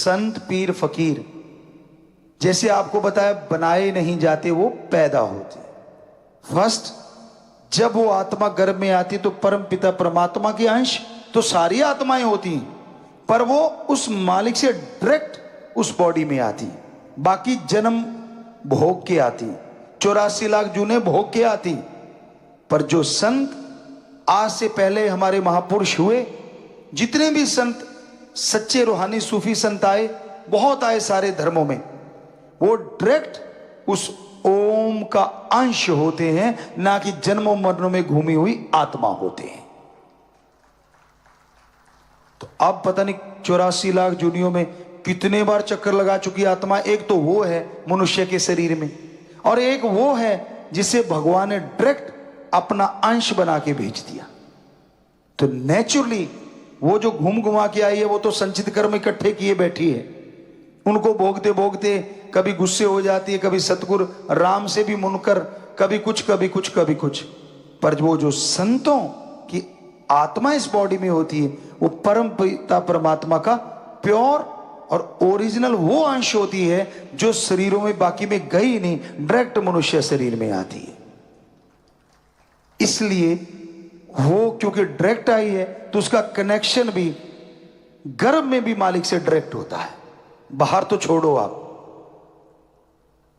संत पीर फकीर जैसे आपको बताया बनाए नहीं जाते, वो पैदा होते। फर्स्ट जब वो आत्मा गर्भ में आती तो परम पिता परमात्मा के अंश, तो सारी आत्माएं होती हैं, पर वो उस मालिक से डायरेक्ट उस बॉडी में आती। बाकी जन्म भोग के आती, 84 लाख जूने भोग के आती। पर जो संत आज से पहले हमारे महापुरुष हुए, जितने भी संत सच्चे रूहानी सूफी संत आए, बहुत आए सारे धर्मों में, वो डायरेक्ट उस ओम का अंश होते हैं, ना कि जन्मों मरणों में घूमी हुई आत्मा होते हैं। तो अब पता नहीं 84 लाख जूनियों में कितने बार चक्कर लगा चुकी आत्मा। एक तो वो है मनुष्य के शरीर में, और एक वो है जिसे भगवान ने डायरेक्ट अपना अंश बना के भेज दिया। तो नेचुरली वो जो घूम घुमा के आई है, वो तो संचित कर्म इकट्ठे किए बैठी है। उनको भोगते भोगते कभी गुस्से हो जाती है, कभी सतगुरु राम से भी मुनकर, कभी कुछ कभी कुछ कभी कुछ। पर वो जो संतों की आत्मा इस बॉडी में होती है, वो परम पिता परमात्मा का प्योर और ओरिजिनल वो अंश होती है, जो शरीरों में बाकी में गई नहीं, डायरेक्ट मनुष्य शरीर में आती है। इसलिए वो क्योंकि डायरेक्ट आई है, तो उसका कनेक्शन भी गर्भ में भी मालिक से डायरेक्ट होता है। बाहर तो छोड़ो,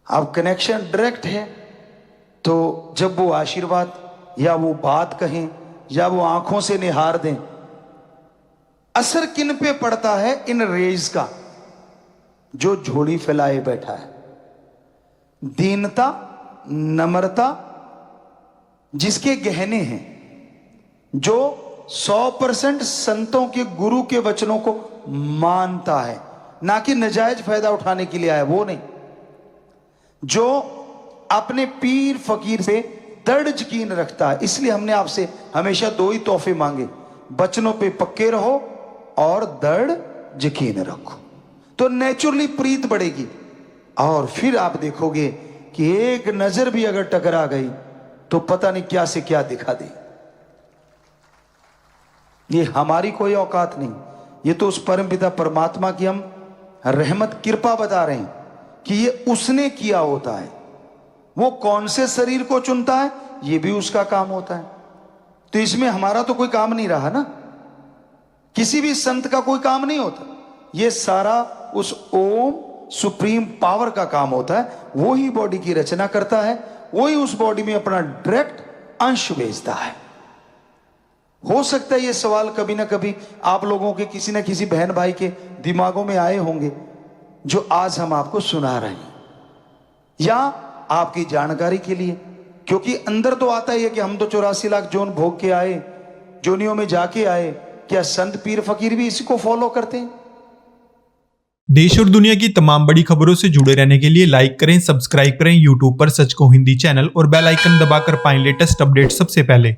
आप कनेक्शन डायरेक्ट है। तो जब वो आशीर्वाद या वो बात कहें या वो आंखों से निहार दें, असर किन पे पड़ता है? इन रेज का। जो झोली फैलाए बैठा है, दीनता नम्रता जिसके गहने हैं, जो 100% संतों के गुरु के वचनों को मानता है, ना कि नजायज फायदा उठाने के लिए आया, वो नहीं। जो अपने पीर फकीर पे दृढ़ यकीन रखता है। इसलिए हमने आपसे हमेशा दो ही तोहफे मांगे, वचनों पे पक्के रहो और दृढ़ यकीन रखो, तो नेचुरली प्रीत बढ़ेगी। और फिर आप देखोगे कि एक नजर भी अगर टकरा गई तो पता नहीं क्या से क्या दिखा दे। ये हमारी कोई औकात नहीं, ये तो उस परम पिता परमात्मा की हम रहमत कृपा बता रहे हैं कि ये उसने किया होता है। वो कौन से शरीर को चुनता है, ये भी उसका काम होता है। तो इसमें हमारा तो कोई काम नहीं रहा ना, किसी भी संत का कोई काम नहीं होता। ये सारा उस ओम सुप्रीम पावर का काम होता है। वो ही बॉडी की रचना करता है, वो ही उस बॉडी में अपना डायरेक्ट अंश भेजता है। हो सकता है ये सवाल कभी ना कभी आप लोगों के किसी ना किसी बहन भाई के दिमागों में आए होंगे, जो आज हम आपको सुना रहे हैं, या आपकी जानकारी के लिए। क्योंकि अंदर तो आता ही है कि हम तो 84 लाख जोन भोग के आए, जोनियों में जाके आए। क्या संत पीर फकीर भी इसी को फॉलो करते हैं? देश और दुनिया की तमाम बड़ी खबरों से जुड़े रहने के लिए लाइक करें, सब्सक्राइब करें यूट्यूब पर सच को हिंदी चैनल, और बेल आइकन दबाकर पाएं लेटेस्ट अपडेट सबसे पहले।